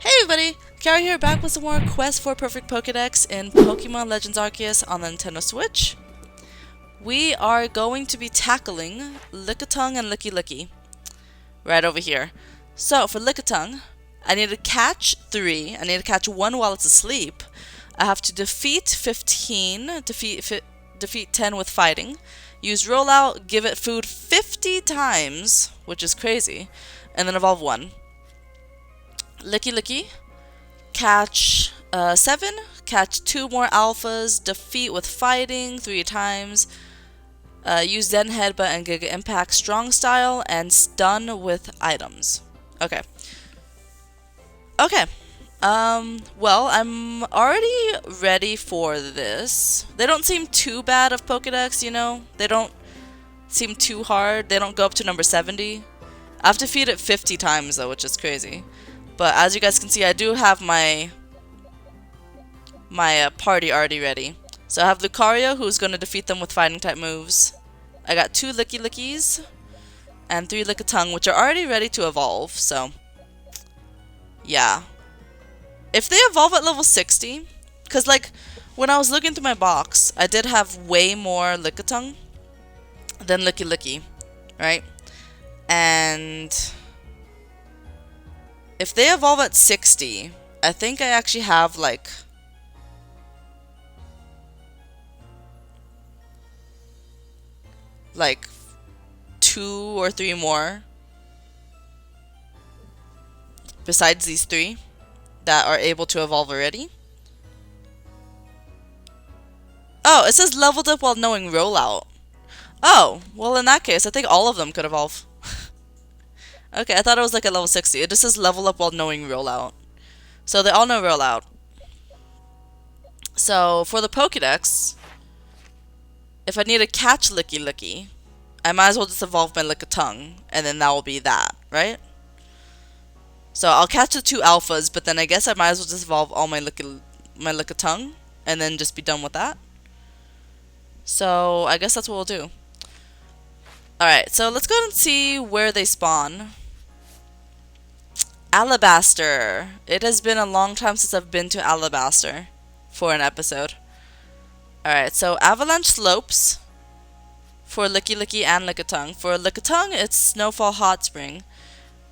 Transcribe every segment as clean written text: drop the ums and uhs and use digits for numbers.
Hey everybody! Kiara here, back with some more Quest for Perfect Pokédex in Pokemon Legends Arceus on the Nintendo Switch. We are going to be tackling Lickitung and Lickilicky right over here. So for Lickitung, I need to catch 3. I need to catch 1 while it's asleep. I have to defeat 15, defeat 10 with fighting, use rollout, give it food 50 times, which is crazy, and then evolve 1. Lickilicky, catch 7, catch 2 more alphas, defeat with fighting 3 times, use Zen Headbutt and Giga Impact Strong Style, and stun with items. Okay. Okay. Well, I'm already ready for this. They don't seem too bad of Pokédex, you know? They don't seem too hard. They don't go up to number 70. I've defeated 50 times though, which is crazy. But as you guys can see, I do have my party already ready. So I have Lucario, who's going to defeat them with fighting type moves. I got 2 Lickilickys and 3 Lickitung, which are already ready to evolve. So yeah, if they evolve at level 60, because like when I was looking through my box, I did have way more Lickitung than Lickilicky, right? And if they evolve at 60, I think I actually have like like 2 or 3 more besides these 3 that are able to evolve already. Oh, it says leveled up while knowing rollout. Oh, well in that case, I think all of them could evolve. Okay, I thought it was like at level 60. It just says level up while knowing rollout. So they all know rollout. So for the Pokédex, if I need to catch Lickilicky, I might as well just evolve my Lickitung, and then that will be that, right? So I'll catch the 2 alphas, but then I guess I might as well just evolve all my Lickitung, and then just be done with that. So I guess that's what we'll do. Alright, so let's go and see where they spawn. Alabaster. It has been a long time since I've been to Alabaster for an episode. Alright, so Avalanche Slopes for Lickilicky and Lickitung. For Lickitung, it's Snowfall Hot Spring.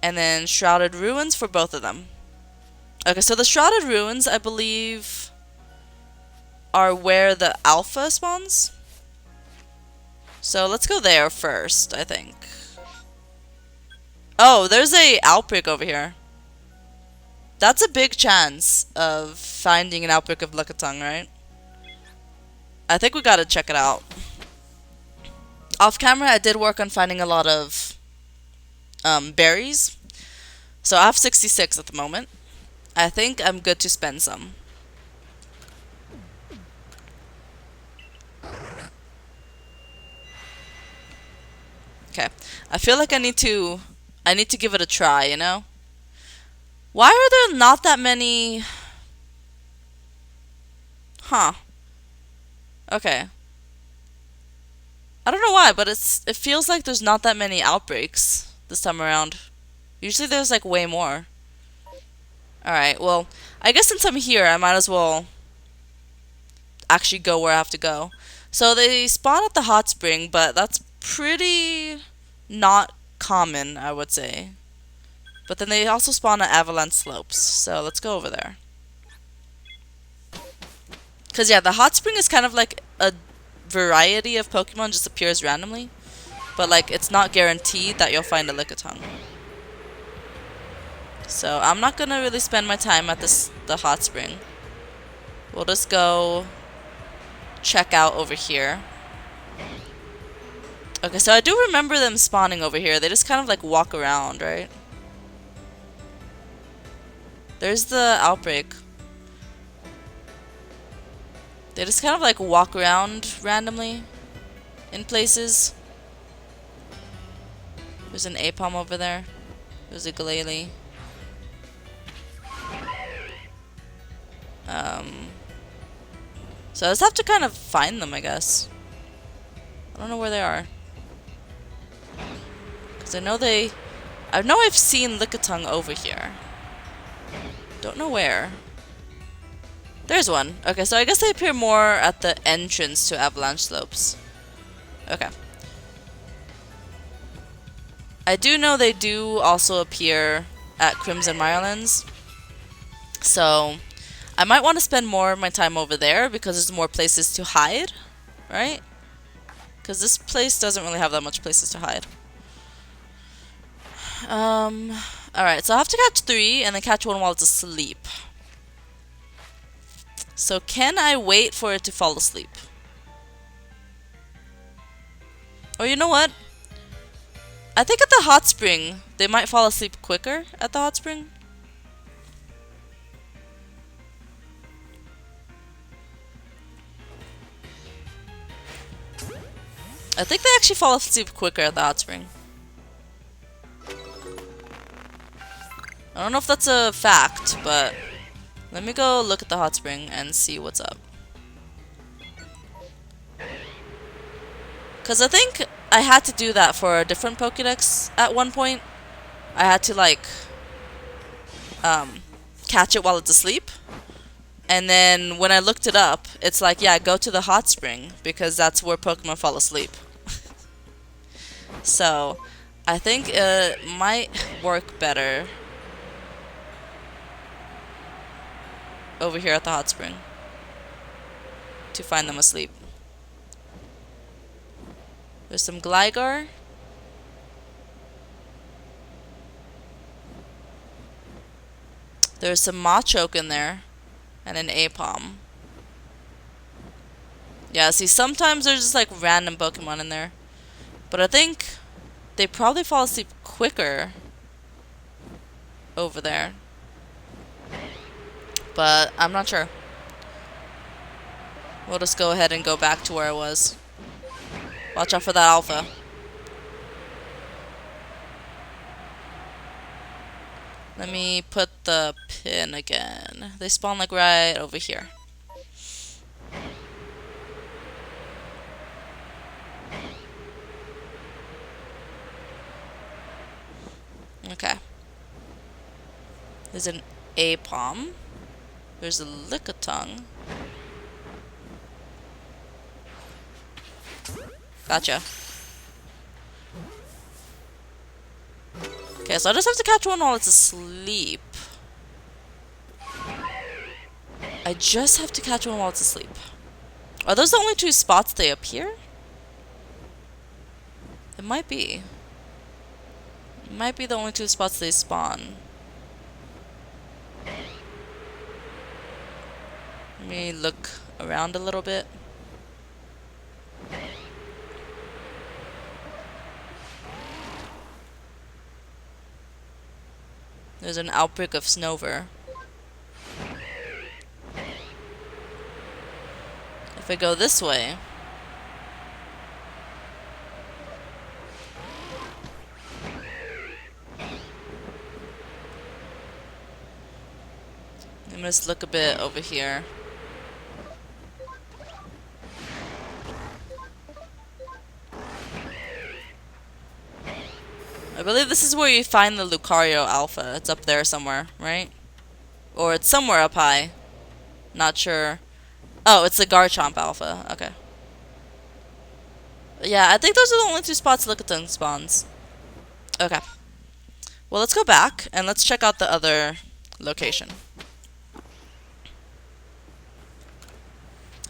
And then Shrouded Ruins for both of them. Okay, so the Shrouded Ruins, I believe, are where the Alpha spawns. So let's go there first, I think. Oh, there's a outbreak over here. That's a big chance of finding an outbreak of Lickitung, right? I think we gotta check it out. Off camera, I did work on finding a lot of berries. So I have 66 at the moment. I think I'm good to spend some. Okay. I feel like I need to give it a try, you know? Why are there not that many? Huh. Okay. I don't know why, but it feels like there's not that many outbreaks this time around. Usually there's like way more. Alright, well, I guess since I'm here, I might as well actually go where I have to go. So they spawn at the hot spring, but that's pretty not common, I would say. But then they also spawn at Avalanche Slopes, so let's go over there. Because yeah, the hot spring is kind of like a variety of Pokemon, just appears randomly. But like, it's not guaranteed that you'll find a Lickitung. So I'm not gonna really spend my time at the hot spring. We'll just go check out over here. Okay, so I do remember them spawning over here. They just kind of like walk around, right? There's the outbreak. They just kind of like walk around randomly in places. There's an Apom over there. There's a Glalie. So I just have to kind of find them, I guess. I don't know where they are. Because I know I've seen Lickitung over here. Don't know where. There's one. Okay, so I guess they appear more at the entrance to Avalanche Slopes. Okay. I do know they do also appear at Crimson Mirelands. So I might want to spend more of my time over there because there's more places to hide, right? Because this place doesn't really have that much places to hide. Alright, so I have to catch 3 and then catch 1 while it's asleep. So can I wait for it to fall asleep? Or you know what? I think at the hot spring, they might fall asleep quicker at the hot spring. I think they actually fall asleep quicker at the hot spring. I don't know if that's a fact, but let me go look at the hot spring and see what's up. Because I think I had to do that for a different Pokédex at one point. I had to like catch it while it's asleep. And then when I looked it up, it's like, yeah, go to the hot spring because that's where Pokemon fall asleep. So I think it might work better over here at the hot spring to find them asleep. There's some Gligar. There's some Machoke in there. And an Apom. Yeah, see, sometimes there's just like random Pokemon in there. But I think they probably fall asleep quicker over there. But I'm not sure. We'll just go ahead and go back to where I was. Watch out for that Alpha. Let me put the pin again. They spawn like right over here. Okay. There's an Apom. There's a Lickitung. Gotcha. Okay, so I just have to catch one while it's asleep. I just have to catch one while it's asleep. Are those the only 2 spots they appear? It might be. It might be the only 2 spots they spawn. Let me look around a little bit. There's an outbreak of Snover. If I go this way, let me just look a bit over here. I believe this is where you find the Lucario Alpha. It's up there somewhere, right? Or it's somewhere up high. Not sure. Oh, it's the Garchomp Alpha. Okay. Yeah, I think those are the only 2 spots Lickitung spawns. Okay. Well, let's go back and let's check out the other location.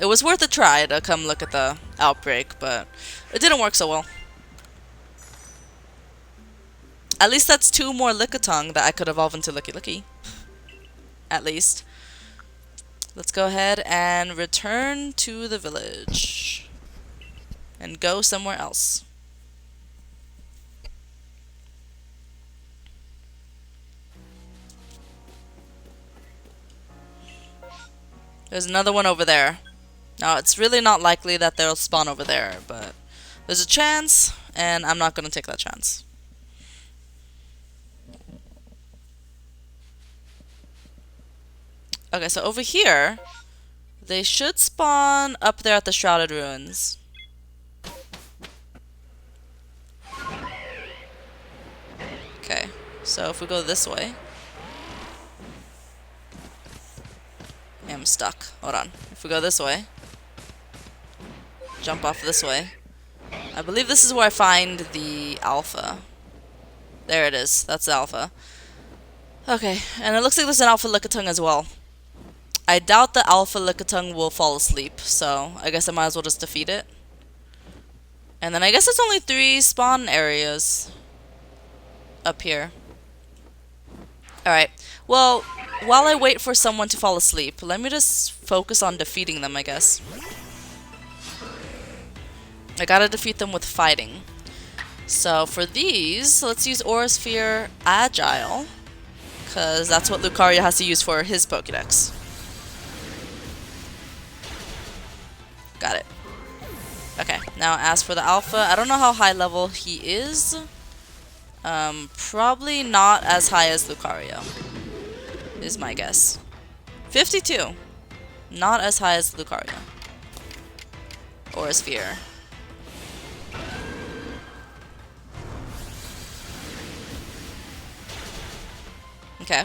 It was worth a try to come look at the outbreak, but it didn't work so well. At least that's 2 more Lickitung that I could evolve into Lickilicky. At least. Let's go ahead and return to the village. And go somewhere else. There's another one over there. Now, it's really not likely that they'll spawn over there, but there's a chance, and I'm not going to take that chance. Okay, so over here, they should spawn up there at the Shrouded Ruins. Okay, so if we go this way. I'm stuck. Hold on. If we go this way, jump off this way. I believe this is where I find the alpha. There it is. That's the alpha. Okay, and it looks like there's an alpha Lickitung as well. I doubt the alpha Lickitung will fall asleep, so I guess I might as well just defeat it. And then I guess it's only 3 spawn areas up here. Alright, well, while I wait for someone to fall asleep, let me just focus on defeating them, I guess. I gotta defeat them with fighting. So for these, let's use Aura Sphere Agile, because that's what Lucario has to use for his Pokédex. Got it. Okay, now as for the alpha, I don't know how high level he is. Probably not as high as Lucario, is my guess. 52. Not as high as Lucario. Aura Sphere. Okay.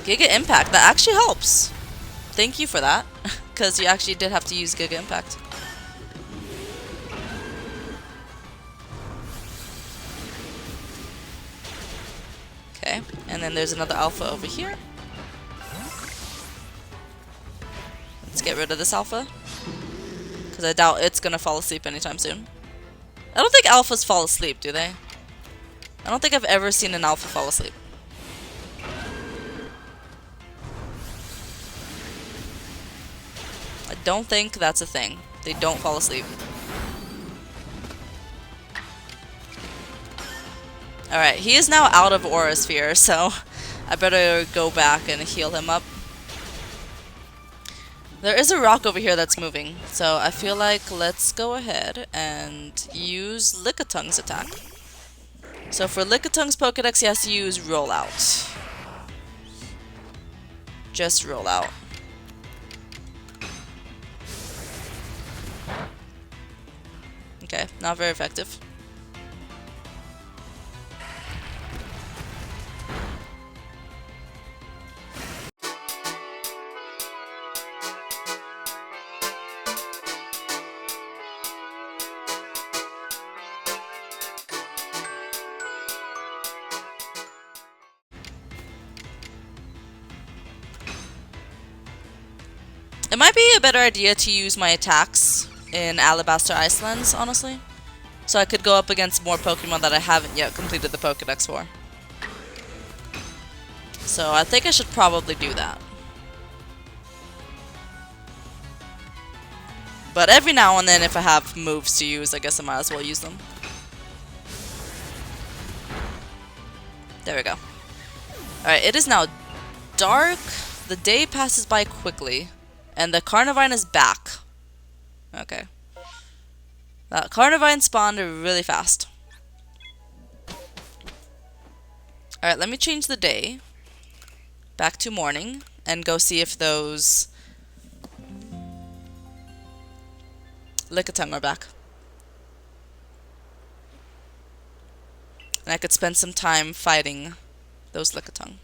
Giga Impact, that actually helps. Thank you for that, because you actually did have to use Giga Impact. Okay, and then there's another alpha over here. Let's get rid of this alpha, because I doubt it's gonna fall asleep anytime soon. I don't think alphas fall asleep, do they? I don't think I've ever seen an alpha fall asleep. I don't think that's a thing. They don't fall asleep. Alright, he is now out of Aura Sphere, so I better go back and heal him up. There is a rock over here that's moving, so I feel like let's go ahead and use Lickitung's attack. So for Lickitung's Pokédex, he has to use Rollout. Just Rollout. Okay, not very effective. It might be a better idea to use my attacks in Alabaster Icelands, honestly. So I could go up against more Pokemon that I haven't yet completed the Pokédex for. So I think I should probably do that. But every now and then if I have moves to use, I guess I might as well use them. There we go. Alright, it is now dark. The day passes by quickly. And the Carnivine is back. Okay. That Carnivine spawned really fast. Alright, let me change the day back to morning and go see if those Lickitung are back. And I could spend some time fighting those Lickitung.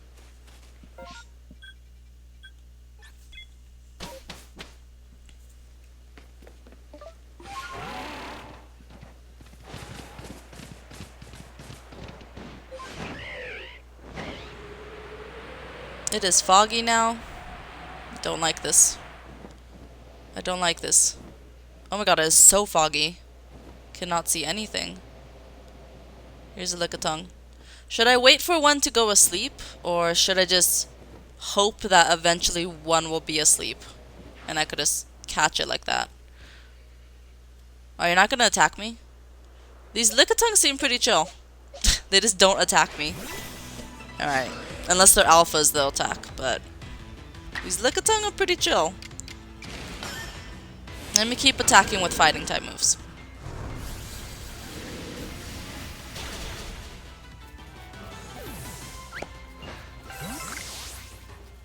It is foggy now. I don't like this. I don't like this. Oh my god, it is so foggy. Cannot see anything. Here's a Lickitung. Should I wait for one to go asleep? Or should I just hope that eventually one will be asleep? And I could just catch it like that. Oh, you're not gonna attack me? These Lickitung seem pretty chill. They just don't attack me. Alright. Unless they're alphas, they'll attack, but these Lickitung are pretty chill. Let me keep attacking with fighting type moves.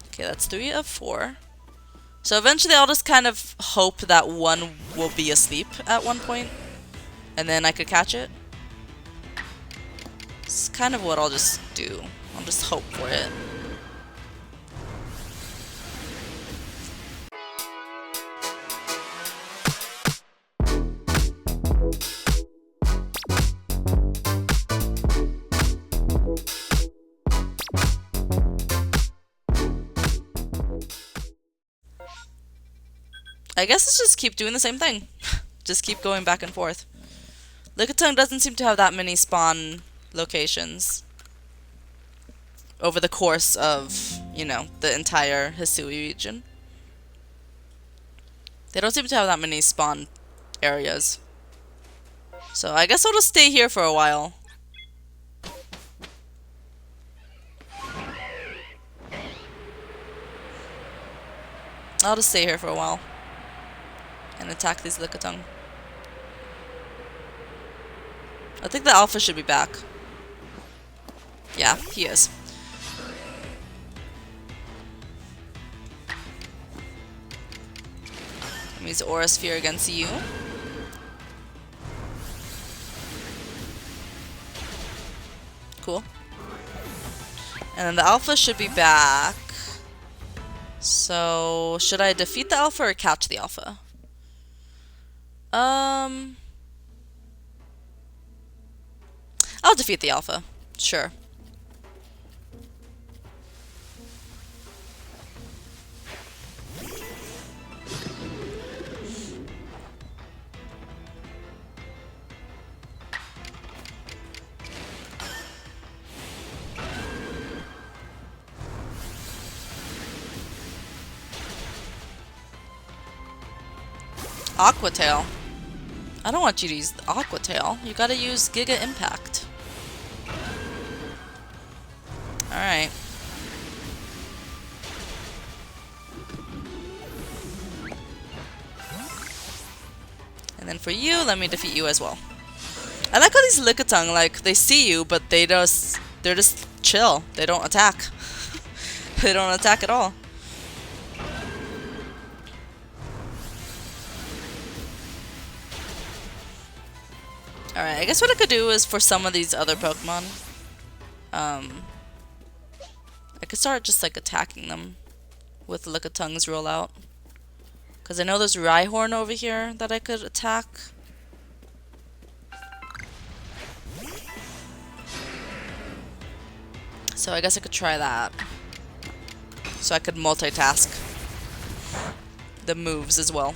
Okay, that's 3 of 4. So eventually I'll just kind of hope that one will be asleep at one point, and then I could catch it. It's kind of what I'll just do. I'll just hope for it. I guess let's just keep doing the same thing. Just keep going back and forth. Lickitung doesn't seem to have that many spawn locations over the course of, you know, the entire Hisui region. They don't seem to have that many spawn areas. So I guess I'll just stay here for a while. I'll just stay here for a while and attack these Lickitung. I think the alpha should be back. Yeah, he is. Let me use Aura Sphere against you. Cool. And then the alpha should be back. So, should I defeat the alpha or catch the alpha? I'll defeat the alpha. Sure. Aqua Tail. I don't want you to use the Aqua Tail. You gotta use Giga Impact. Alright. And then for you, let me defeat you as well. I like how these Lickitung, like, they see you, but they're just chill. They don't attack. They don't attack at all. Alright, I guess what I could do is for some of these other Pokemon, I could start just like attacking them with Lickitung's rollout. Because I know there's Rhyhorn over here that I could attack. So I guess I could try that. So I could multitask the moves as well.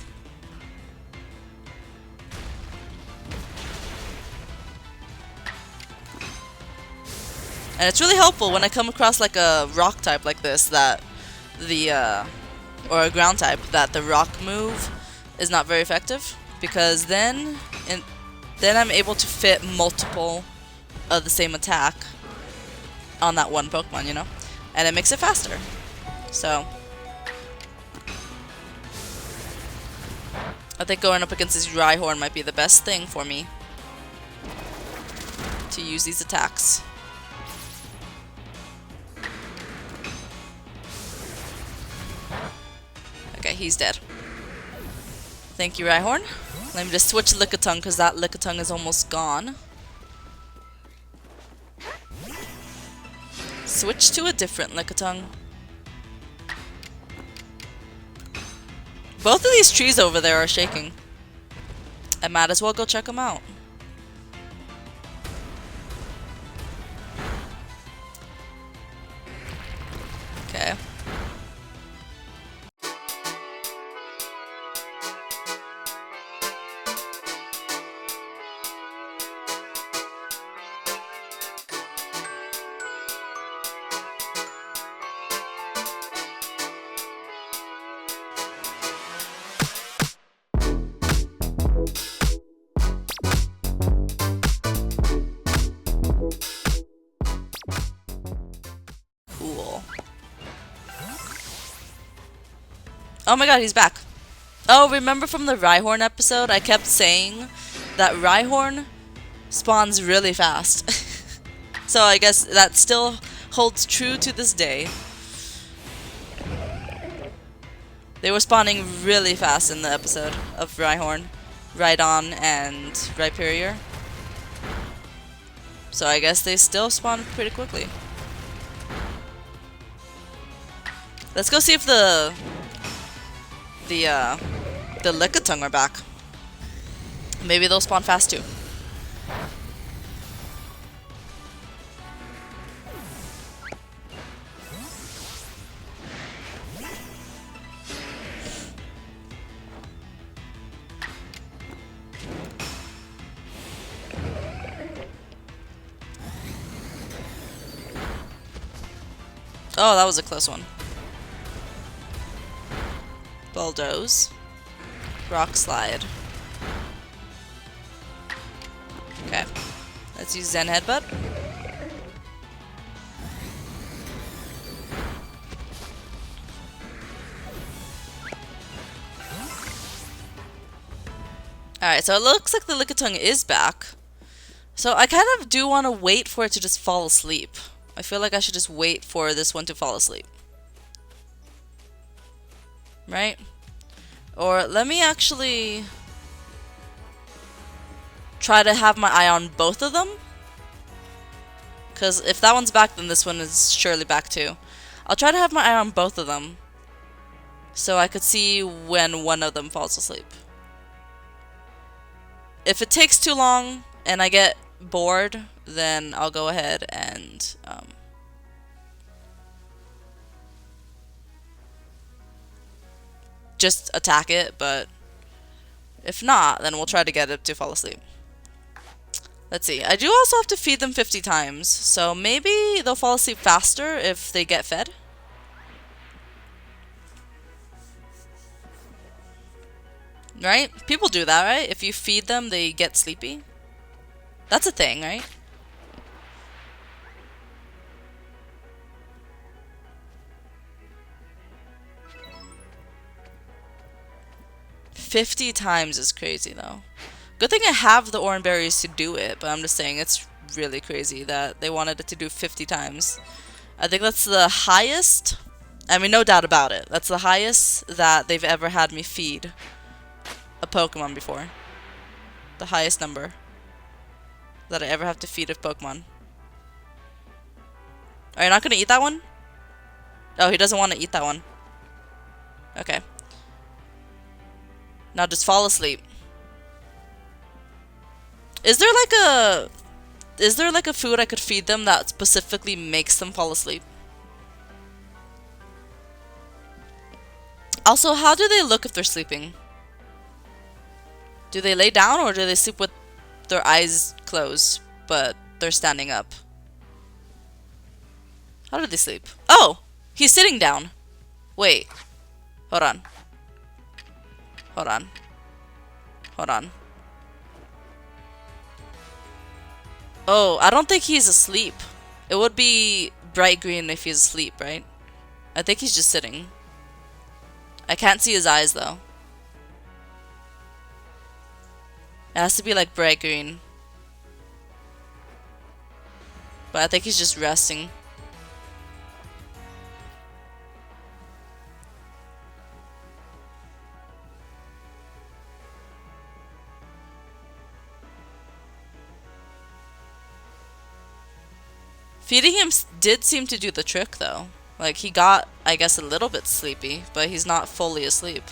And it's really helpful when I come across like a rock type like this that the or a ground type that the rock move is not very effective, because then I'm able to fit multiple of the same attack on that one Pokemon, you know? And it makes it faster. So I think going up against this Rhyhorn might be the best thing for me to use these attacks. Okay, he's dead. Thank you, Rhyhorn. Let me just switch Lickitung because that Lickitung is almost gone. Switch to a different Lickitung. Both of these trees over there are shaking. I might as well go check them out. Okay. Cool. Oh my god, he's back. Oh, remember from the Rhyhorn episode, I kept saying that Rhyhorn spawns really fast. So I guess that still holds true to this day. They were spawning really fast in the episode of Rhyhorn, Rhydon, and Rhyperior. So I guess they still spawn pretty quickly. Let's go see if the Lickitung are back. Maybe they'll spawn fast too. Oh, that was a close one. Bulldoze. Rock Slide. Okay. Let's use Zen Headbutt. Alright, so it looks like the Lickitung is back. So I kind of do want to wait for it to just fall asleep. I feel like I should just wait for this one to fall asleep. Right? Or let me actually try to have my eye on both of them. Because if that one's back, then this one is surely back too. I'll try to have my eye on both of them, so I could see when one of them falls asleep. If it takes too long and I get bored, then I'll go ahead and just attack it, but if not, then we'll try to get it to fall asleep. Let's see. I do also have to feed them 50 times, so maybe they'll fall asleep faster if they get fed. Right? People do that, right? If you feed them, they get sleepy. That's a thing, right? "50 times is crazy, though. Good thing I have the orange berries to do it, but I'm just saying it's really crazy that they wanted it to do 50 times. I think that's the highest. I mean, no doubt about it. That's the highest that they've ever had me feed a Pokemon before. The highest number that I ever have to feed a Pokemon. Are you not going to eat that one? Oh, he doesn't want to eat that one. Okay. Now just fall asleep. Is there like a food I could feed them that specifically makes them fall asleep? Also, how do they look if they're sleeping? Do they lay down or do they sleep with their eyes closed, but they're standing up? How do they sleep? Oh! He's sitting down. Wait. Hold on. Hold on. Hold on. Oh, I don't think he's asleep. It would be bright green if he's asleep, right? I think he's just sitting. I can't see his eyes, though. It has to be like bright green. But I think he's just resting. Feeding him did seem to do the trick, though. Like, he got, I guess, a little bit sleepy, but he's not fully asleep.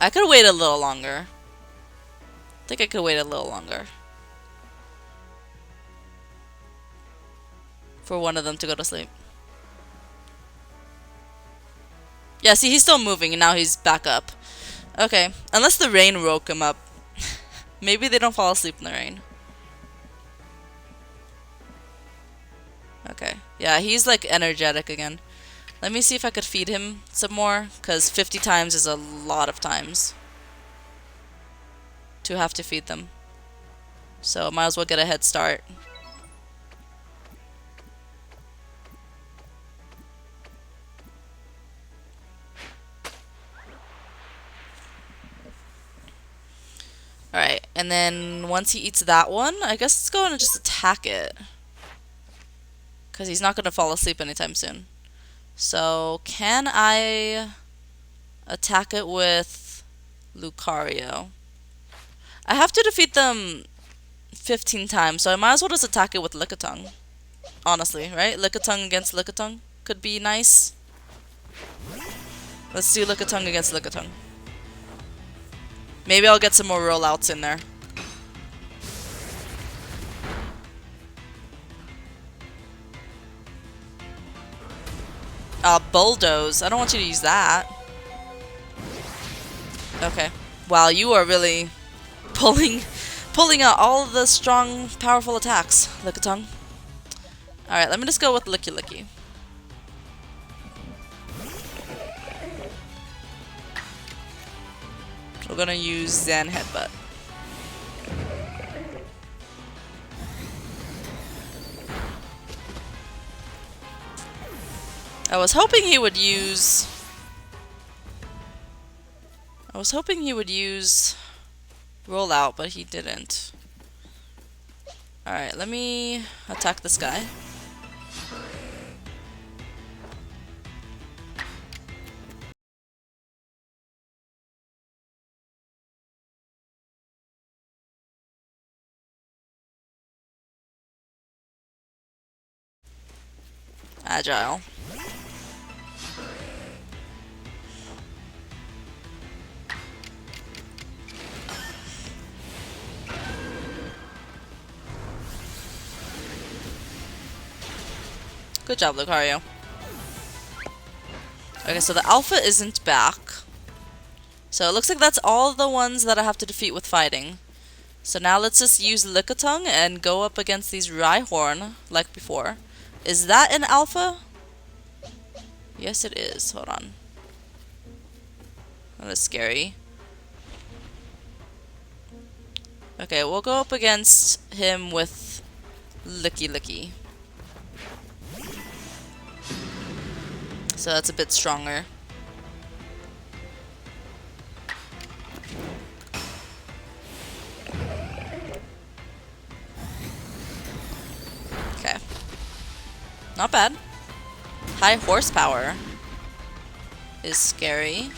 I could wait a little longer. I think I could wait a little longer for one of them to go to sleep. Yeah, see, he's still moving, and now he's back up. Okay, unless the rain woke him up. Maybe they don't fall asleep in the rain. Okay, yeah, he's like energetic again. Let me see if I could feed him some more, because 50 times is a lot of times to have to feed them. So might as well get a head start. Alright, and then once he eats that one, I guess let's go and just attack it. Because he's not going to fall asleep anytime soon. So, can I attack it with Lucario? I have to defeat them 15 times, so I might as well just attack it with Lickitung. Honestly, right? Lickitung against Lickitung could be nice. Let's do Lickitung against Lickitung. Maybe I'll get some more rollouts in there. Bulldoze. I don't want you to use that. Okay. Wow, you are really pulling pulling out all of the strong, powerful attacks, Lickitung. Alright, let me just go with Lickilicky. We're gonna use Zen Headbutt. I was hoping he would use Rollout, but he didn't. Alright, let me attack this guy. Agile. Good job, Lucario. Okay, so the Alpha isn't back. So it looks like that's all the ones that I have to defeat with fighting. So now let's just use Lickitung and go up against these Rhyhorn like before. Is that an Alpha? Yes, it is. Hold on. That is scary. Okay, we'll go up against him with Lickilicky. So that's a bit stronger. Okay. Not bad. High horsepower is scary.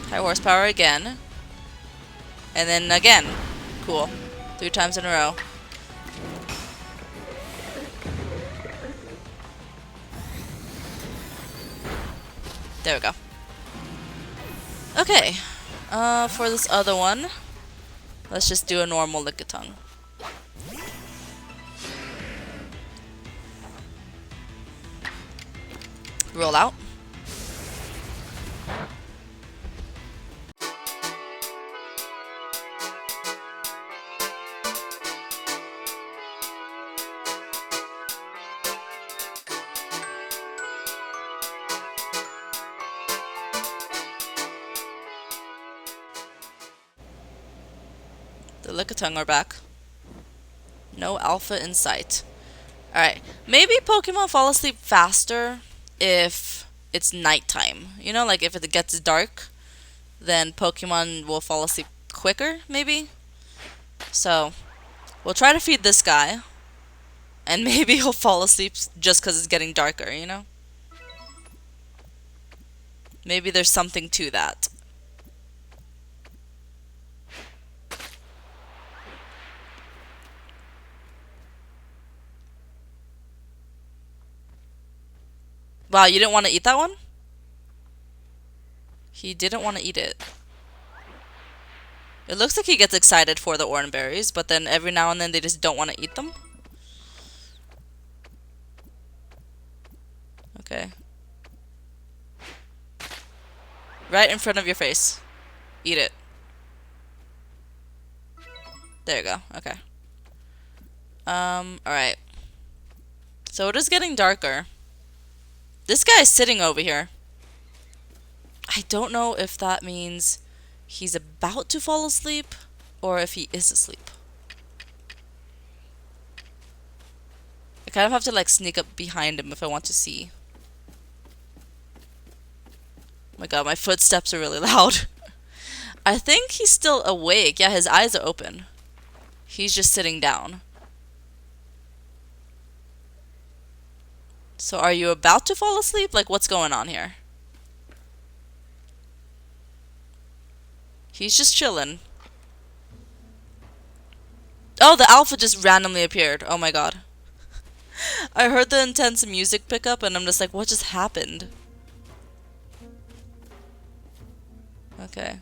High horsepower again. And then again. Cool. 3 times in a row. There we go. Okay. For this other one, let's just do a normal Lickitung. Roll out. The Lickitung are back. No Alpha in sight. Alright, maybe Pokemon fall asleep faster if it's nighttime. You know, like if it gets dark, then Pokemon will fall asleep quicker, maybe? So, we'll try to feed this guy, and maybe he'll fall asleep just because it's getting darker, you know? Maybe there's something to that. Wow, you didn't want to eat that one? He didn't want to eat it. It looks like he gets excited for the orange berries, but then every now and then they just don't want to eat them. Okay. Right in front of your face. Eat it. There you go. Okay. Alright. So it is getting darker. This guy is sitting over here. I don't know if that means he's about to fall asleep or if he is asleep. I kind of have to like sneak up behind him if I want to see. Oh my god, my footsteps are really loud. I think he's still awake. Yeah, his eyes are open. He's just sitting down. So are you about to fall asleep? Like, what's going on here? He's just chilling. Oh, the alpha just randomly appeared. Oh my god. I heard the intense music pick up and I'm just like, what just happened? Okay.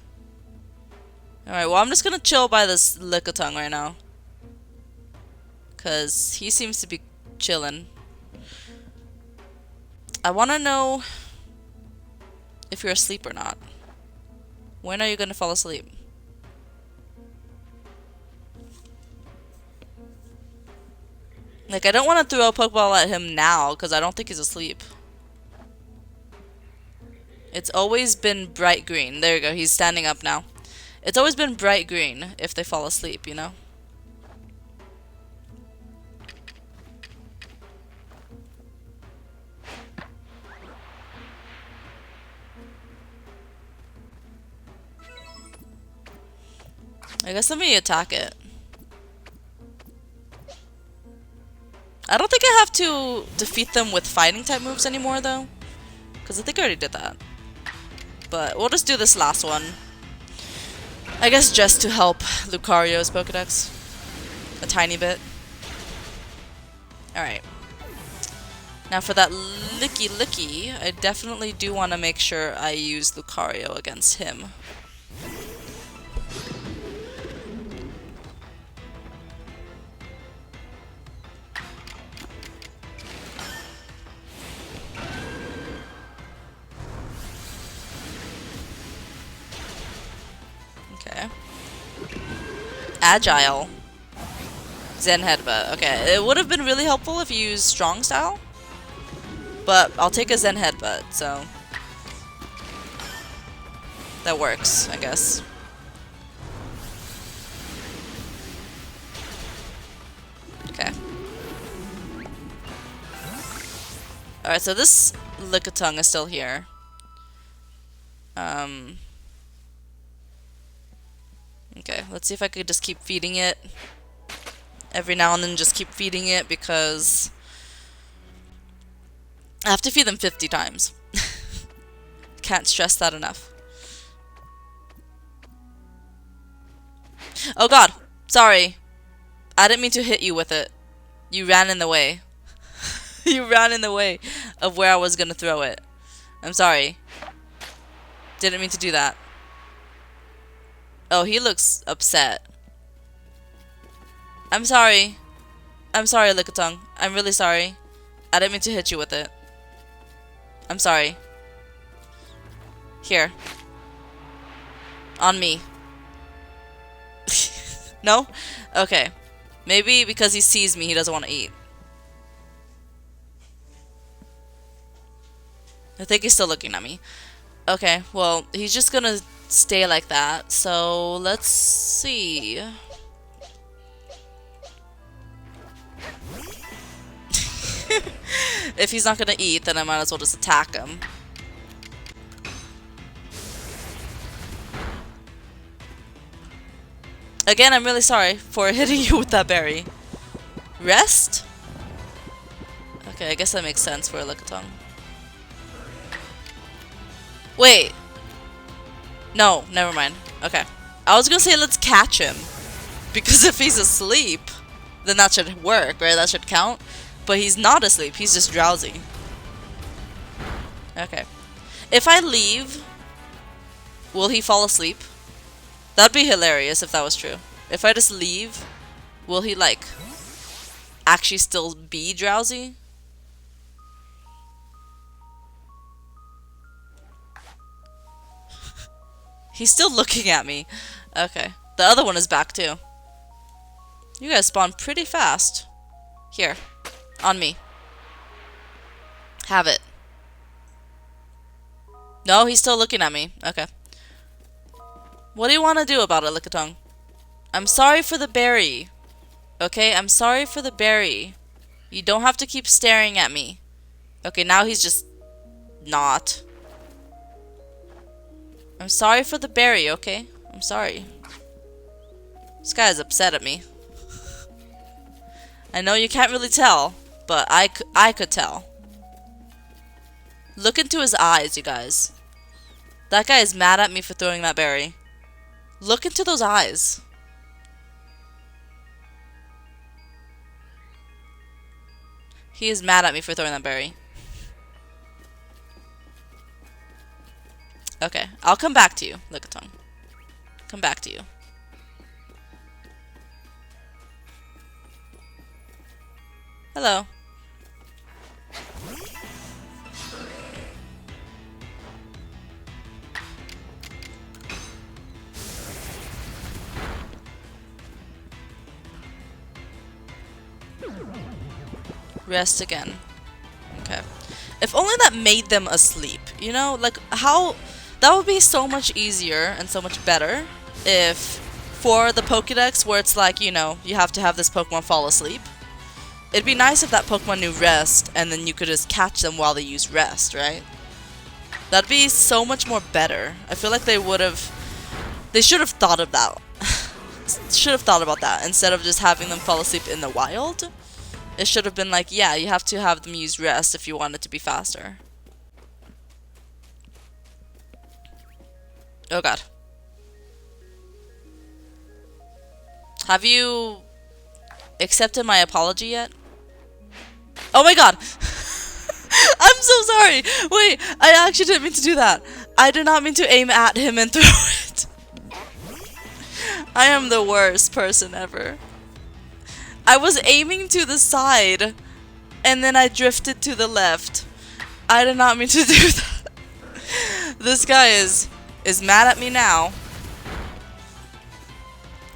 Alright, well I'm just gonna chill by this Lickitung right now. Cause he seems to be chilling. I want to know if you're asleep or not. When are you going to fall asleep? Like, I don't want to throw a Pokeball at him now because I don't think he's asleep. It's always been bright green. There you go. He's standing up now. It's always been bright green if they fall asleep, you know? I guess let me attack it. I don't think I have to defeat them with fighting type moves anymore though. Because I think I already did that. But we'll just do this last one. I guess just to help Lucario's Pokédex. A tiny bit. Alright. Now for that Lickilicky, I definitely do want to make sure I use Lucario against him. Okay. Agile. Zen Headbutt. Okay, it would have been really helpful if you used Strong Style. But I'll take a Zen Headbutt, so that works, I guess. Okay. Alright, so this Lickitung is still here. Okay, let's see if I could just keep feeding it. Every now and then just keep feeding it because I have to feed them 50 times. Can't stress that enough. Oh god, sorry. I didn't mean to hit you with it. You ran in the way. You ran in the way of where I was gonna throw it. I'm sorry. Didn't mean to do that. Oh, he looks upset. I'm sorry. I'm sorry, Lickitung. I'm really sorry. I didn't mean to hit you with it. I'm sorry. Here. On me. No? Okay. Maybe because he sees me, he doesn't want to eat. I think he's still looking at me. Okay, well, he's just gonna stay like that. So, let's see. If he's not gonna eat, then I might as well just attack him. Again, I'm really sorry for hitting you with that berry. Rest? Okay, I guess that makes sense for a Lickitung. Wait. No, never mind. Okay. I was gonna say let's catch him. Because if he's asleep, then that should work, right? That should count. But he's not asleep, he's just drowsy. Okay. If I leave, will he fall asleep? That'd be hilarious if that was true. If I just leave, will he, like, actually still be drowsy? He's still looking at me. Okay. The other one is back too. You guys spawn pretty fast. Here. On me. Have it. No, he's still looking at me. Okay. What do you want to do about it, Lickitung? I'm sorry for the berry. Okay, I'm sorry for the berry. You don't have to keep staring at me. Okay, now he's just not. I'm sorry for the berry, okay? I'm sorry. This guy is upset at me. I know you can't really tell, but I could tell. Look into his eyes, you guys. That guy is mad at me for throwing that berry. Look into those eyes. He is mad at me for throwing that berry. Okay, I'll come back to you, Lickitung. Come back to you. Hello. Rest again. Okay. If only that made them asleep, you know? Like, how... That would be so much easier and so much better if, for the Pokédex, where it's like, you know, you have to have this Pokemon fall asleep. It'd be nice if that Pokemon knew rest, and then you could just catch them while they use rest, right? That'd be so much more better. I feel like they would have... They should have thought of that. Should have thought about that, instead of just having them fall asleep in the wild. It should have been like, yeah, you have to have them use rest if you want it to be faster. Oh god. Have you accepted my apology yet? Oh my god! I'm so sorry! Wait, I actually didn't mean to do that. I did not mean to aim at him and throw it. I am the worst person ever. I was aiming to the side, and then I drifted to the left. I did not mean to do that. This guy is mad at me now.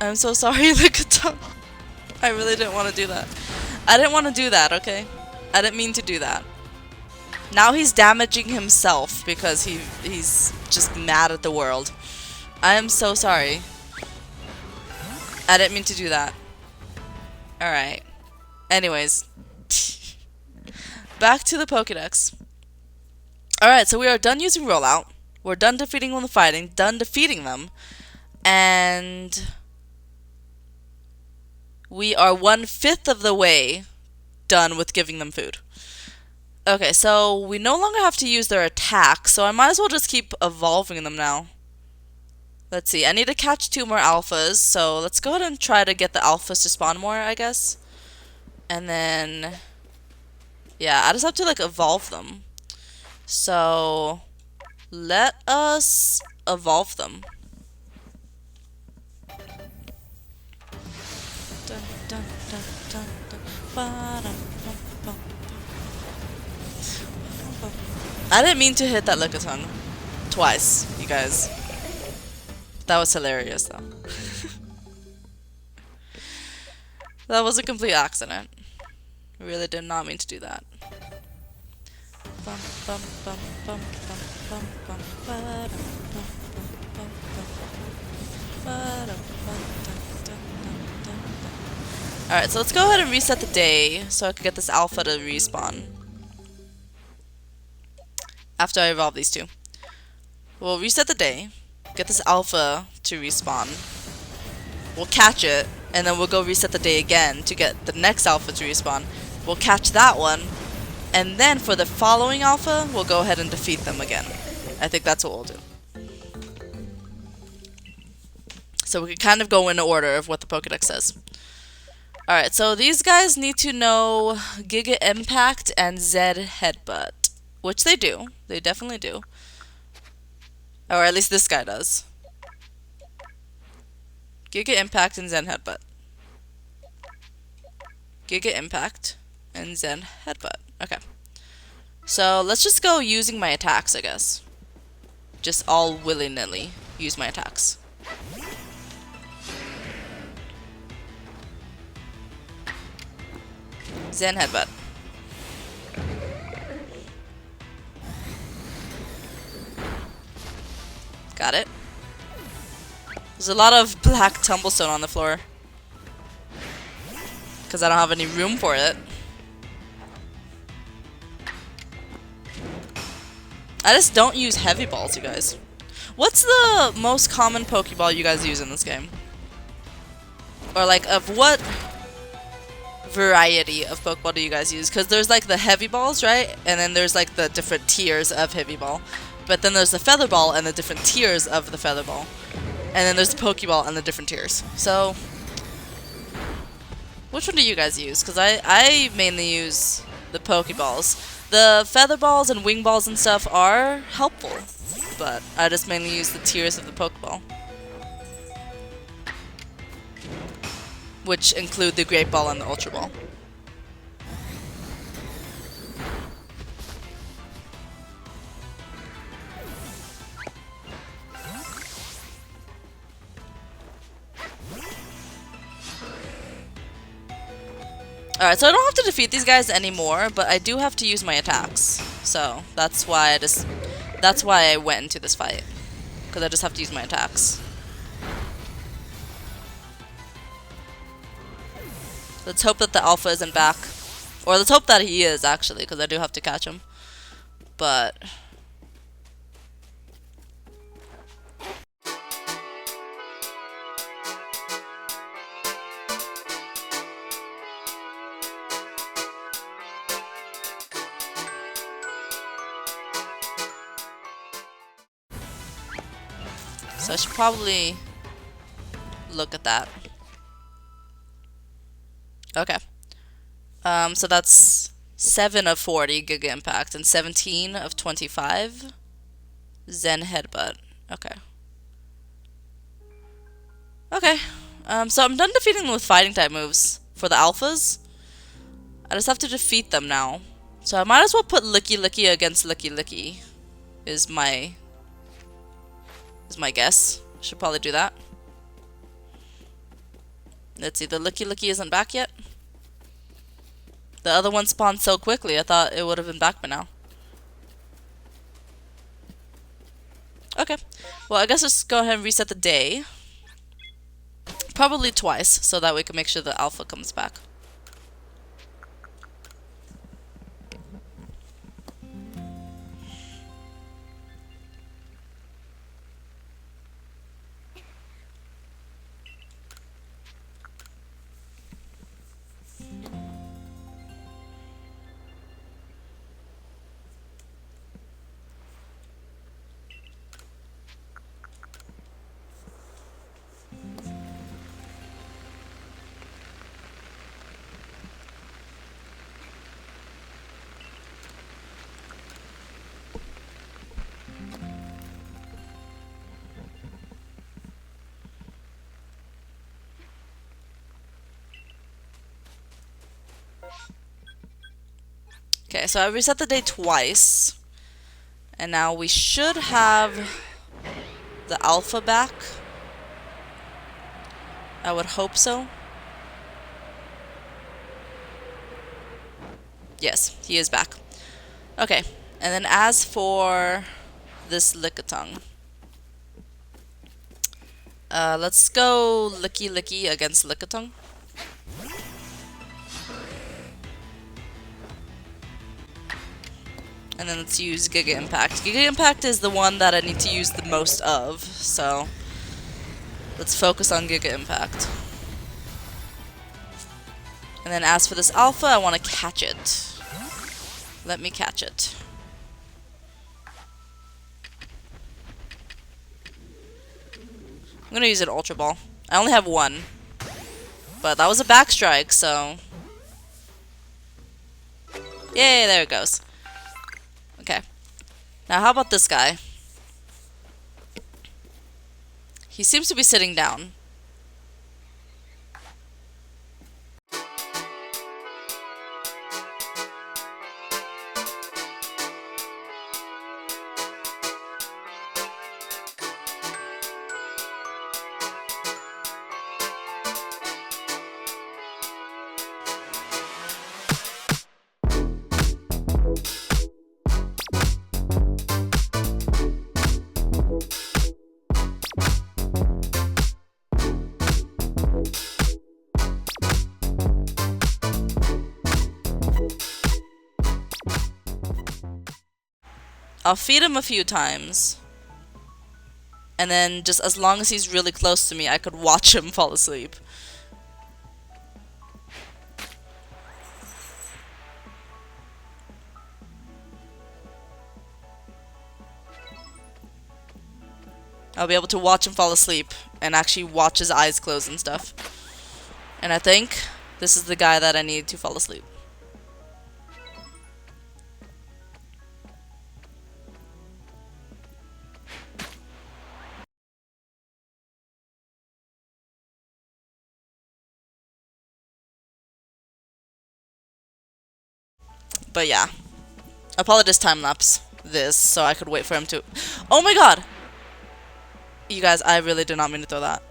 I'm so sorry, Lickitung. I really didn't want to do that. I didn't want to do that, okay? I didn't mean to do that. Now he's damaging himself because he's just mad at the world. I am so sorry. I didn't mean to do that. Alright. Anyways. Back to the Pokédex. Alright, so we are done using rollout. We're done defeating them, done defeating them. And we are 1/5 of the way done with giving them food. Okay, so we no longer have to use their attack, so I might as well just keep evolving them now. Let's see, I need to catch 2 more alphas, so let's go ahead and try to get the alphas to spawn more, I guess. And then, yeah, I just have to like evolve them. So, let us evolve them. Dun, dun, dun, dun, dun, ba-dum, bum, bum. I didn't mean to hit that Lickitung twice, you guys. That was hilarious, though. That was a complete accident. I really did not mean to do that. Bum, bum, bum, bum, bum, bum, bum, ba-dum, bum, bum, bum, bum, ba-dum, bum, dun, dun, dun, dun, dun. Alright, so let's go ahead and reset the day so I can get this alpha to respawn. After I evolve these 2. We'll reset the day, get this alpha to respawn. We'll catch it, and then we'll go reset the day again to get the next alpha to respawn. We'll catch that one, and then for the following alpha, we'll go ahead and defeat them again. I think that's what we'll do. So we can kind of go in order of what the Pokédex says. Alright, so these guys need to know Giga Impact and Zed Headbutt. Which they do. They definitely do. Or at least this guy does. Giga Impact and Zen Headbutt. Giga Impact and Zen Headbutt. Okay. So let's just go using my attacks, I guess. Just all willy-nilly use my attacks. Zen Headbutt. Got it. There's a lot of black tumblestone on the floor. Because I don't have any room for it. I just don't use heavy balls, you guys. What's the most common Pokeball you guys use in this game? Or like, of what variety of Pokeball do you guys use? Because there's like the heavy balls, right? And then there's like the different tiers of heavy ball. But then there's the feather ball and the different tiers of the feather ball. And then there's the Pokeball and the different tiers. So, which one do you guys use? Because I mainly use the Pokeballs. The feather balls and wing balls and stuff are helpful. But I just mainly use the tiers of the Pokeball. Which include the Great Ball and the Ultra Ball. Alright, so I don't have to defeat these guys anymore, but I do have to use my attacks. So, that's why I went into this fight. Because I just have to use my attacks. Let's hope that the alpha isn't back. Or let's hope that he is, actually, because I do have to catch him. But... so I should probably look at that. Okay. So that's 7 of 40 Giga Impact and 17 of 25 Zen Headbutt. Okay. Okay. So I'm done defeating them with fighting type moves for the alphas. I just have to defeat them now. So I might as well put Lickilicky against Lickilicky is my guess. Should probably do that. Let's see, the Lickilicky isn't back yet. The other one spawned so quickly, I thought it would have been back by now. Okay. Well, I guess let's go ahead and reset the day. Probably twice, so that we can make sure the alpha comes back. Okay, so I reset the day twice. And now we should have the alpha back. I would hope so. Yes, he is back. Okay, and then as for this Lickitung. Let's go Lickilicky against Lickitung. And then let's use Giga Impact. Giga Impact is the one that I need to use the most of, so let's focus on Giga Impact. And then as for this alpha, I want to catch it. Let me catch it. I'm gonna use an Ultra Ball. I only have one. But that was a back strike, so... yay, there it goes. Okay. Now how about this guy? He seems to be sitting down. I'll feed him a few times. And then just as long as he's really close to me, I could watch him fall asleep. I'll be able to watch him fall asleep and actually watch his eyes close and stuff. And I think this is the guy that I need to fall asleep. But yeah, I'll probably just time-lapse this so I could wait for him to... oh my god! You guys, I really did not mean to throw that.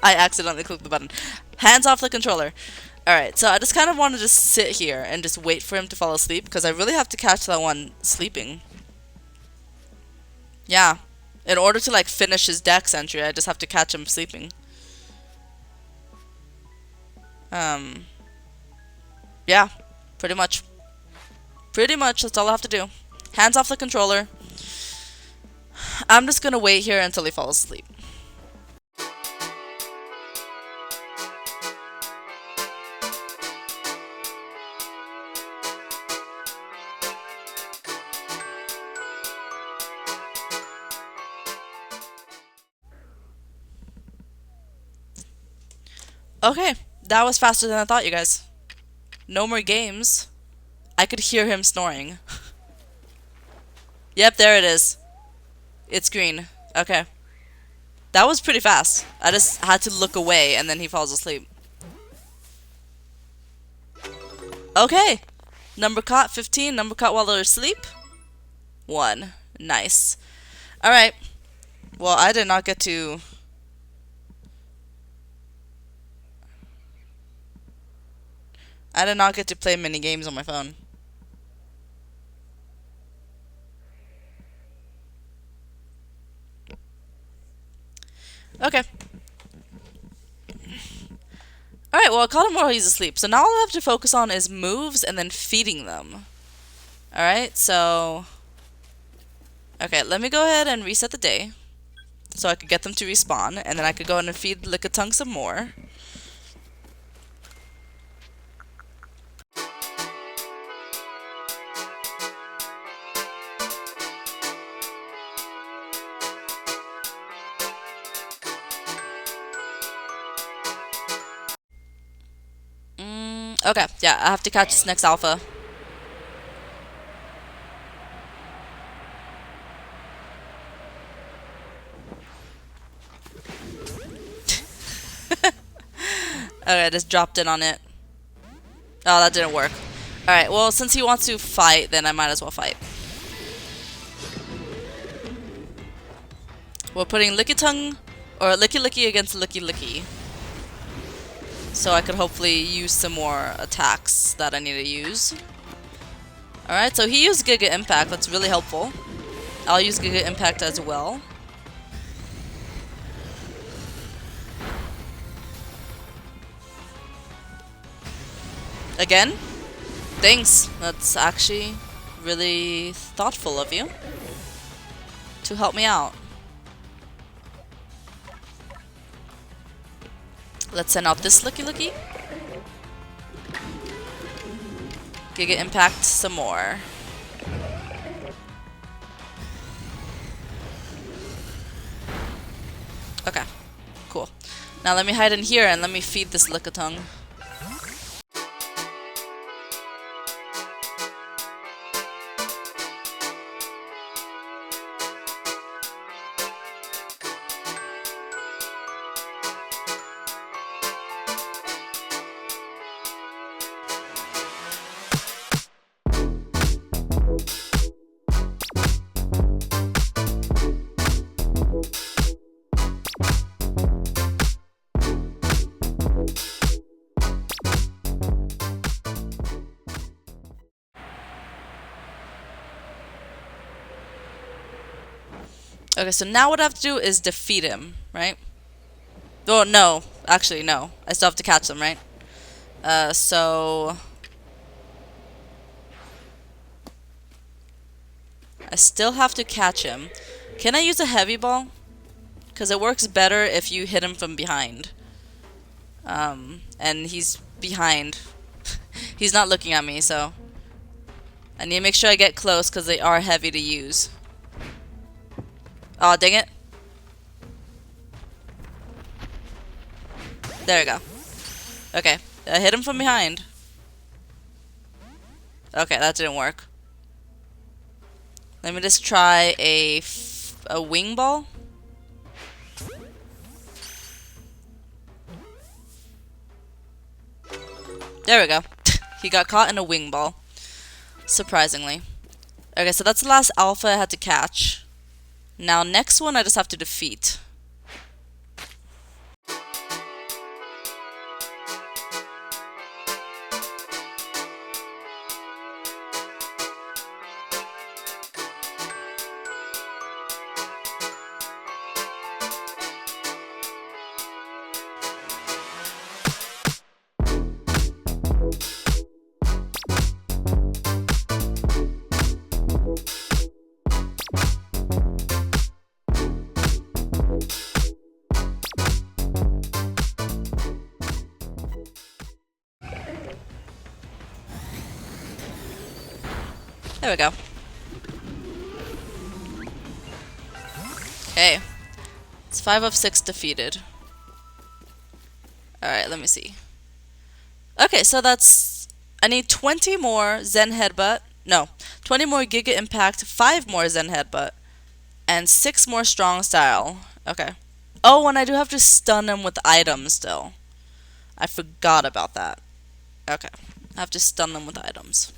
I accidentally clicked the button. Hands off the controller. Alright, so I just kind of want to just sit here and just wait for him to fall asleep, because I really have to catch that one sleeping. Yeah. In order to, like, finish his dex entry, I just have to catch him sleeping. Yeah, pretty much. Pretty much, that's all I have to do. Hands off the controller. I'm just gonna wait here until he falls asleep. Okay, that was faster than I thought, you guys. No more games. I could hear him snoring. Yep, there it is. It's green. Okay. That was pretty fast. I just had to look away and then he falls asleep. Okay. Number caught, 15. Number caught while they're asleep. 1. Nice. Alright. Well, I did not get to... I did not get to play many games on my phone. Okay. Alright, well, I caught him while he's asleep. So now all I have to focus on is moves and then feeding them. Alright, so... Okay, let me go ahead and reset the day. So I could get them to respawn. And then I could go in and feed Lickitung some more. Okay, yeah, I have to catch this next alpha. Okay, I just dropped in on it. Oh, that didn't work. Alright, well, since he wants to fight, then I might as well fight. We're putting Lickitung, or Lickilicky against Lickilicky. So I could hopefully use some more attacks that I need to use. Alright, so he used Giga Impact, that's really helpful. I'll use Giga Impact as well. Again? Thanks, that's actually really thoughtful of you to help me out. Let's send out this Lickilicky. Giga Impact some more. Okay, cool. Now let me hide in here and let me feed this Lickitung. Okay, so now what I have to do is defeat him, right? Oh, no. Actually, no. I still have to catch them, right? So... I still have to catch him. Can I use a heavy ball? Because it works better if you hit him from behind. And he's behind. He's not looking at me, so... I need to make sure I get close because they are heavy to use. Oh, dang it. There we go. Okay, I hit him from behind. Okay, that didn't work. Let me just try a wing ball. There we go. He got caught in a wing ball. Surprisingly. Okay, so that's the last alpha I had to catch. Now, next one I just have to defeat. There we go. Okay. It's 5 of 6 defeated. Alright, let me see. Okay, so that's... I need 20 more Zen Headbutt. No, 20 more Giga Impact, 5 more Zen Headbutt, and 6 more Strong Style. Okay. Oh, and I do have to stun him with items still. I forgot about that. Okay. I have to stun them with items.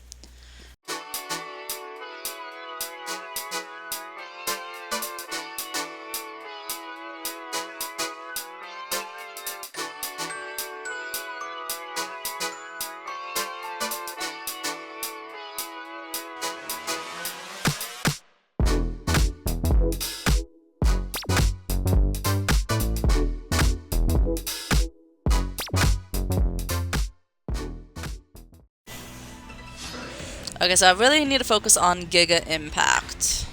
Okay, so I really need to focus on Giga Impact.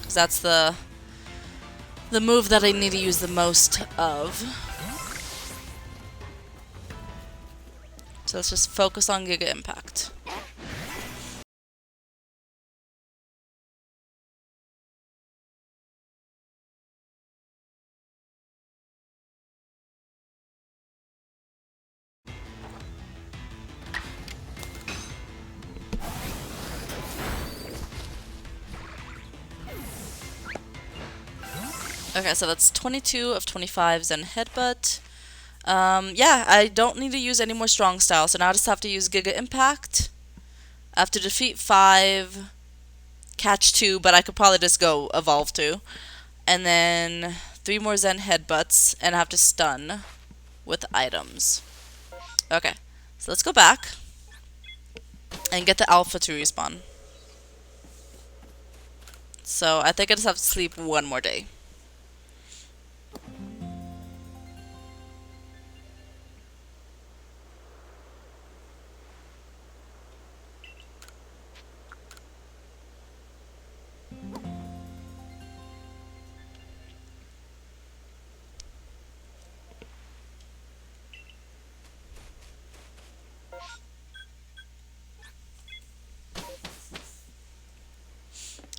Because that's the move that I need to use the most of. So let's just focus on Giga Impact. Okay, so that's 22 of 25 Zen Headbutt. Yeah, I don't need to use any more Strong Style, so now I just have to use Giga Impact. I have to defeat 5, catch 2, but I could probably just go Evolve 2. And then 3 more Zen Headbutts, and I have to stun with items. Okay, so let's go back and get the Alpha to respawn. So I think I just have to sleep one more day.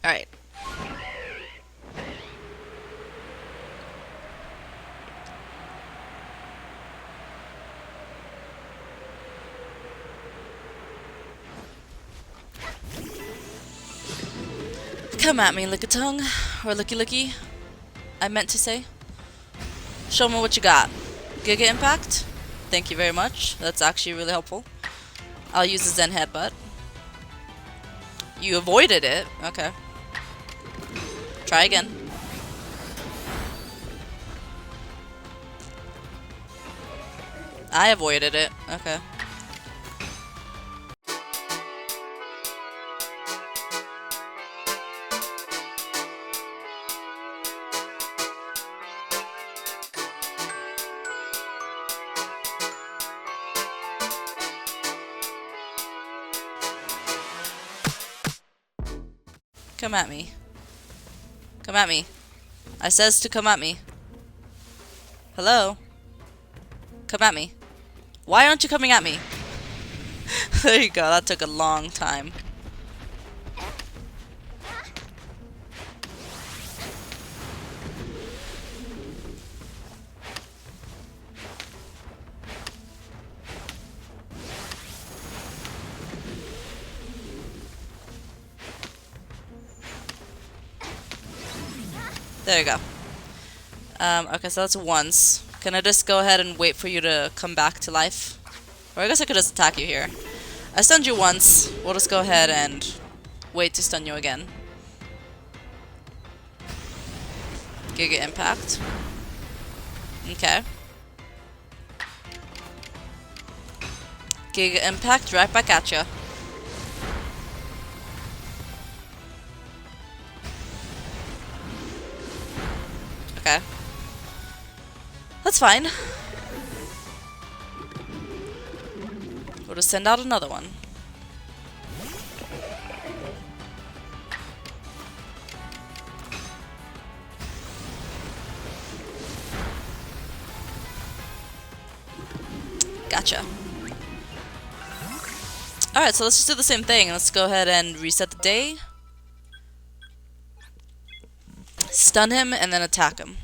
Alright. Come at me, Lickitung, or Lickilicky, I meant to say. Show me what you got. Giga Impact? Thank you very much. That's actually really helpful. I'll use the Zen Headbutt. You avoided it? Okay. Try again. I avoided it. Okay. Come at me. Come at me. I says to come at me. Hello? Come at me. Why aren't you coming at me? There you go, that took a long time. There you go. Okay, so that's once. Can I just go ahead and wait for you to come back to life? Or I guess I could just attack you here. I stunned you once. We'll just go ahead and wait to stun you again. Giga Impact. Okay. Giga Impact right back at ya. Okay. That's fine. We'll just send out another one. Gotcha. Alright, so let's just do the same thing. Let's go ahead and reset the day. Stun him and then attack him.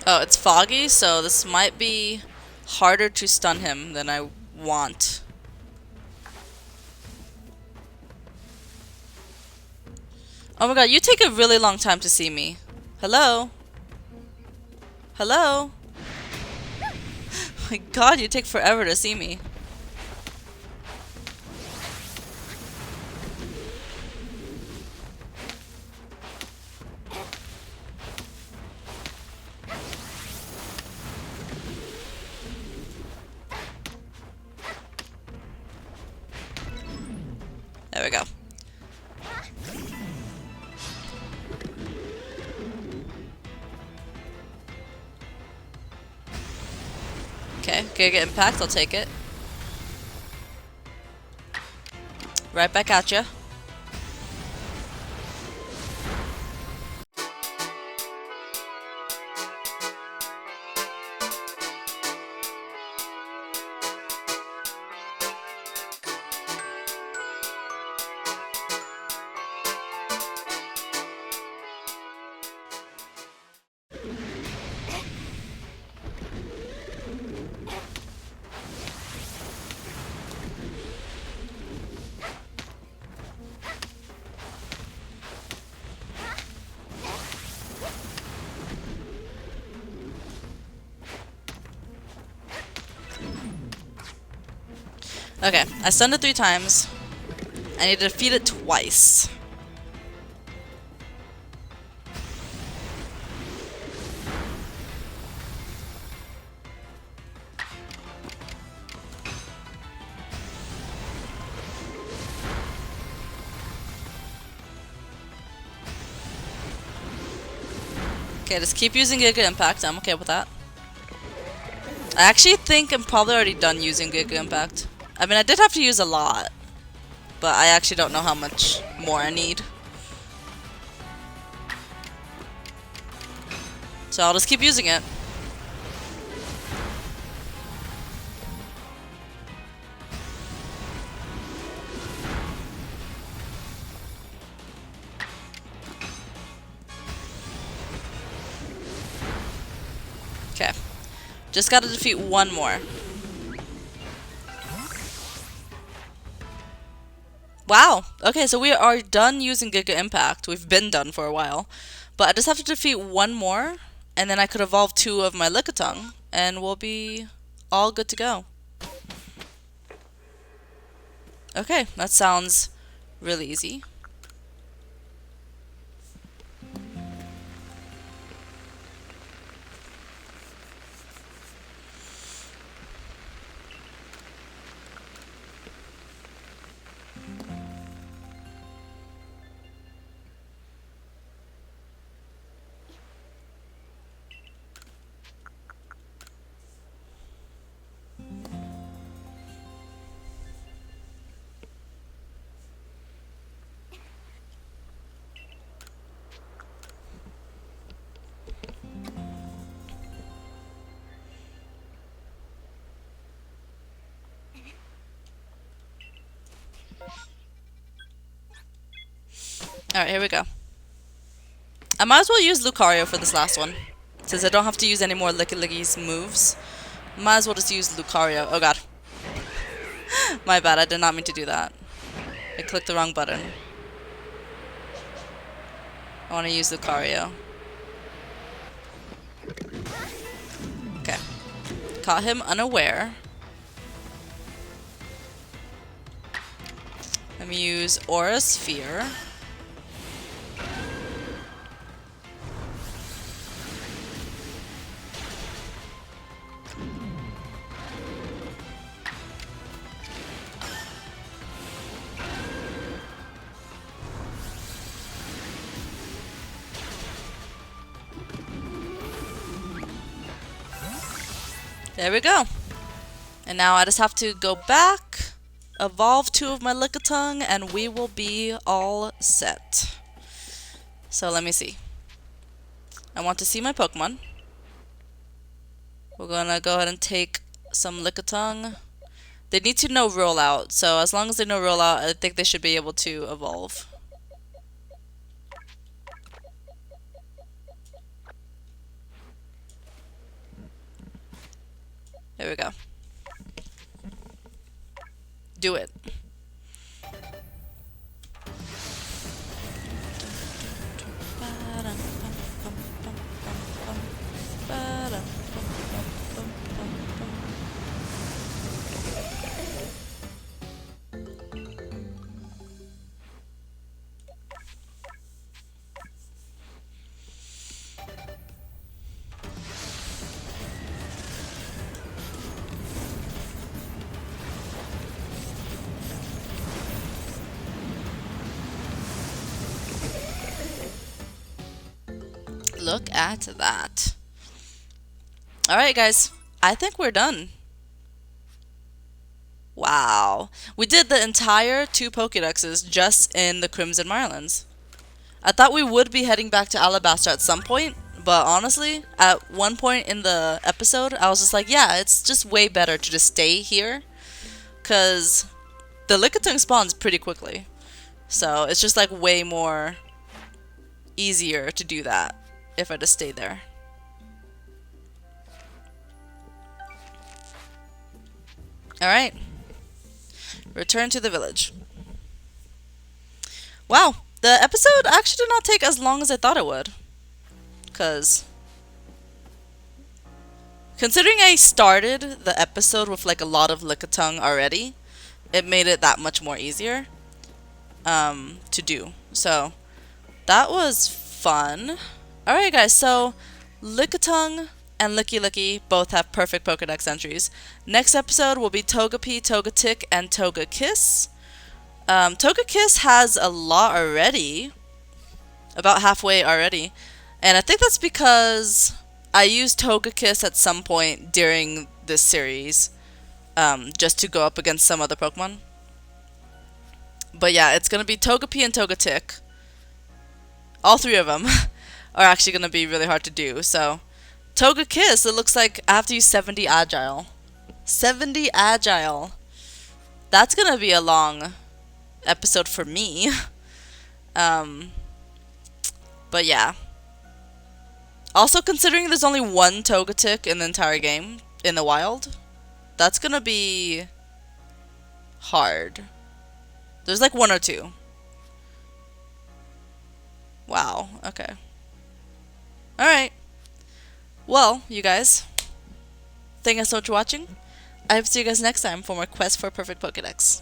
Oh, it's foggy, so this might be harder to stun him than I want. Oh my god, you take a really long time to see me. Hello? Hello? Oh my god, you take forever to see me. There we go. Okay, Giga Impact, I'll take it. Right back at ya. Okay, I stunned it 3 times. I need to defeat it twice. Okay, just keep using Giga Impact. I'm okay with that. I actually think I'm probably already done using Giga Impact. I mean, I did have to use a lot, but I actually don't know how much more I need. So I'll just keep using it. Okay. Just gotta defeat one more. Wow! Okay, so we are done using Giga Impact. We've been done for a while. But I just have to defeat one more, and then I could evolve 2 of my Lickitung, and we'll be all good to go. Okay, that sounds really easy. Alright, here we go. I might as well use Lucario for this last one, since I don't have to use any more Lickilicky's moves. Might as well just use Lucario. Oh god. My bad, I did not mean to do that. I clicked the wrong button. I want to use Lucario. Okay. Caught him unaware. Let me use Aura Sphere. There we go. And now I just have to go back, evolve 2 of my Lickitung, and we will be all set. So let me see. I want to see my Pokemon. We're gonna go ahead and take some Lickitung. They need to know rollout, so as long as they know rollout, I think they should be able to evolve. There we go. Do it. Look at that. Alright guys, I think we're done. Wow. We did the entire 2 Pokédexes just in the Crimson Mirelands. I thought we would be heading back to Alabaster at some point, but honestly, at one point in the episode, I was just like, yeah, it's just way better to just stay here, because the Lickitung spawns pretty quickly. So it's just like way more easier to do that if I just stay there. Alright. Return to the village. Wow, the episode actually did not take as long as I thought it would. Because considering I started the episode with like a lot of Lickitung already, it made it that much more easier to do. So that was fun. Alright guys, so Lickitung and Lickilicky both have perfect Pokédex entries. Next episode will be Togepi, Togetic, and Togekiss. Togekiss has a lot already. About halfway already. And I think that's because I used Togekiss at some point during this series. Just to go up against some other Pokemon. But yeah, it's going to be Togepi and Togetic. All 3 of them are actually going to be really hard to do. So, Togekiss, it looks like I have to use 70 Agile. 70 Agile. That's going to be a long episode for me. But yeah. Also, considering there's only 1 Togetic in the entire game, in the wild, that's going to be hard. There's like 1 or 2. Wow, okay. Alright. Well, you guys, thank you so much for watching. I hope to see you guys next time for more Quest for Perfect Pokédex.